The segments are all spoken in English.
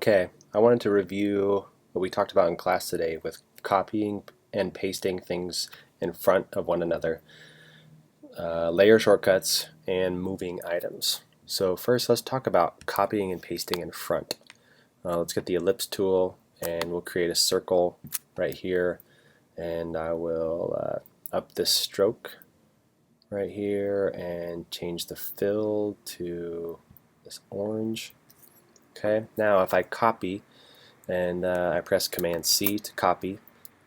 Okay, I wanted to review what we talked about in class today with copying and pasting things in front of one another, layer shortcuts, and moving items. So first, let's talk about copying and pasting in front. Let's get the ellipse tool and we'll create a circle right here, and I will up this stroke right here and change the fill to this orange. Okay, now if I copy and I press Command C to copy,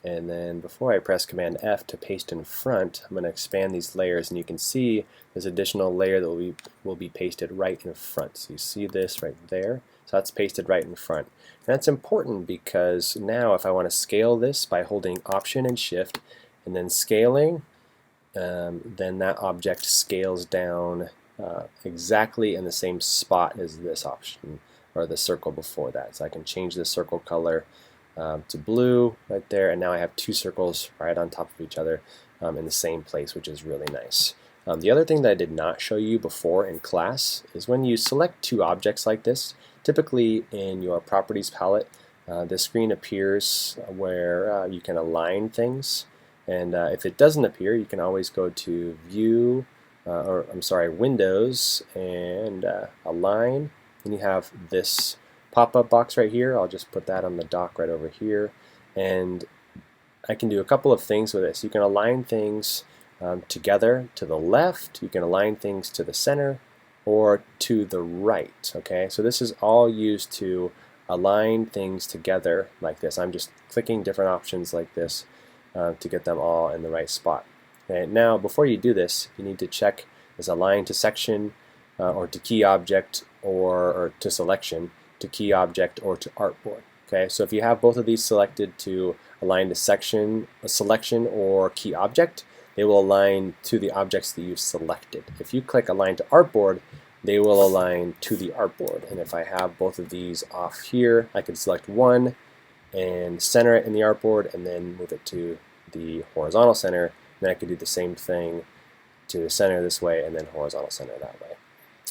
and then before I press Command F to paste in front, I'm going to expand these layers, and you can see this additional layer that will be pasted right in front. So you see this right there, so that's pasted right in front. And that's important because now if I want to scale this by holding Option and Shift and then scaling, then that object scales down exactly in the same spot as this option or the circle before that. So I can change the circle color to blue right there, and now I have two circles right on top of each other in the same place, which is really nice. The other thing that I did not show you before in class is when you select two objects like this, typically in your properties palette, this screen appears where you can align things. And if it doesn't appear, you can always go to View, Windows, and Align. And you have this pop-up box right here. I'll just put that on the dock right over here. And I can do a couple of things with this. You can align things together to the left. You can align things to the center or to the right. Okay, so this is all used to align things together like this. I'm just clicking different options like this to get them all in the right spot. And now, before you do this, you need to check is align to section or to key object or to selection, to key object or to artboard. Okay, so if you have both of these selected to align to section, a selection, or key object, they will align to the objects that you've selected. If you click align to artboard, they will align to the artboard. And if I have both of these off here, I can select one and center it in the artboard and then move it to the horizontal center. Then I could do the same thing to the center this way and then horizontal center that way.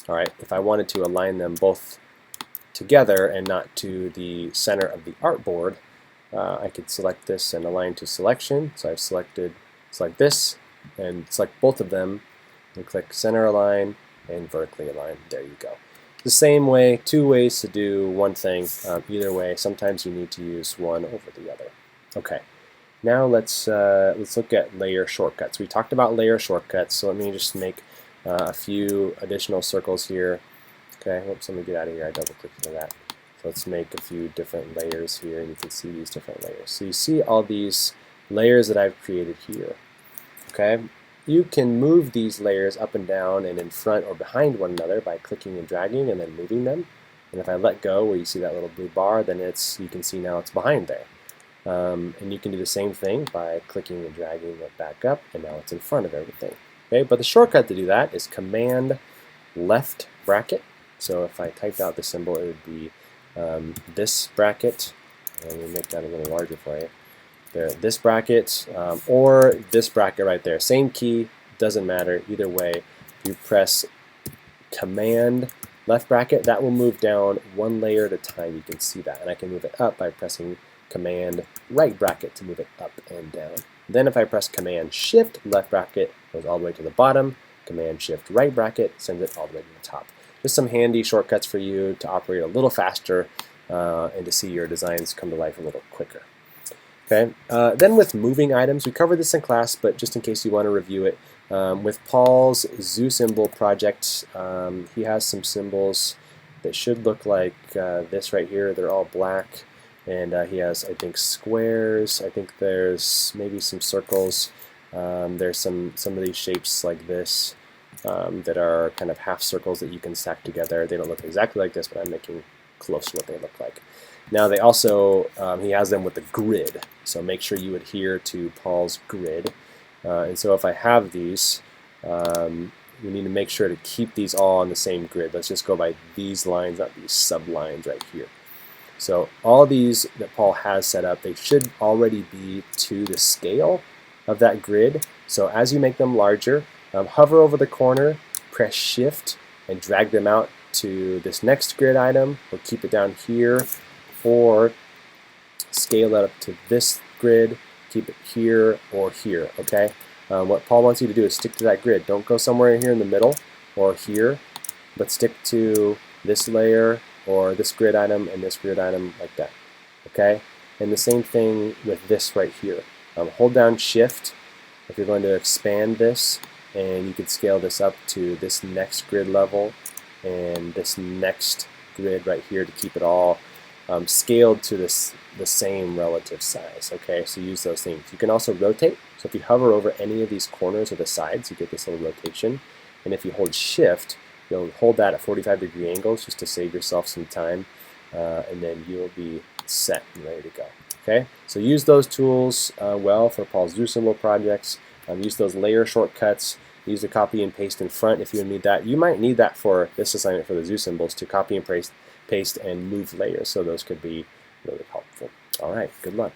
Alright, if I wanted to align them both together and not to the center of the artboard, I could select this and align to selection. So I've select this and select both of them and click center align and vertically align. There you go. The same way, two ways to do one thing. Either way, sometimes you need to use one over the other. Okay. Now let's look at layer shortcuts. We talked about layer shortcuts, so let me just make a few additional circles here. Okay, whoops, let me get out of here. I double-clicked into that. So let's make a few different layers here, and you can see these different layers. So you see all these layers that I've created here. Okay, you can move these layers up and down and in front or behind one another by clicking and dragging and then moving them. And if I let go, where you see that little blue bar, then you can see now it's behind there. And you can do the same thing by clicking and dragging it back up, and now it's in front of everything. Okay, but the shortcut to do that is Command left bracket. So if I typed out the symbol, it would be this bracket. Let me make that a little larger for you. There, this bracket or this bracket right there. Same key, doesn't matter. Either way, if you press Command left bracket, that will move down one layer at a time. You can see that, and I can move it up by pressing Command right bracket to move it up and down. Then if I press Command Shift left bracket, it goes all the way to the bottom. Command Shift right bracket sends it all the way to the top. Just some handy shortcuts for you to operate a little faster and to see your designs come to life a little quicker. Okay. Then with moving items, we covered this in class, but just in case you want to review it, with Paul's Zoo Symbol project, he has some symbols that should look like this right here. They're all black. And he has, I think, squares. I think there's maybe some circles. There's some of these shapes like this that are kind of half circles that you can stack together. They don't look exactly like this, but I'm making close to what they look like. Now they also, he has them with the grid. So make sure you adhere to Paul's grid. And so if I have these, we need to make sure to keep these all on the same grid. Let's just go by these lines, not these sublines right here. So all these that Paul has set up, they should already be to the scale of that grid. So as you make them larger, hover over the corner, press Shift, and drag them out to this next grid item, or keep it down here, or scale that up to this grid, keep it here or here, okay? What Paul wants you to do is stick to that grid. Don't go somewhere here in the middle or here, but stick to this layer or this grid item and this grid item like that, okay? And the same thing with this right here. Hold down Shift if you're going to expand this, and you can scale this up to this next grid level and this next grid right here to keep it all scaled to the same relative size. Okay, so use those things. You can also rotate. So if you hover over any of these corners or the sides, you get this little rotation. And if you hold Shift, you'll hold that at 45-degree angles just to save yourself some time, and then you'll be set and ready to go. Okay, so use those tools well for Paul's ZooSymbol projects. Use those layer shortcuts. Use the copy and paste in front if you need that. You might need that for this assignment for the ZooSymbols to copy and paste and move layers. So those could be really helpful. All right, good luck.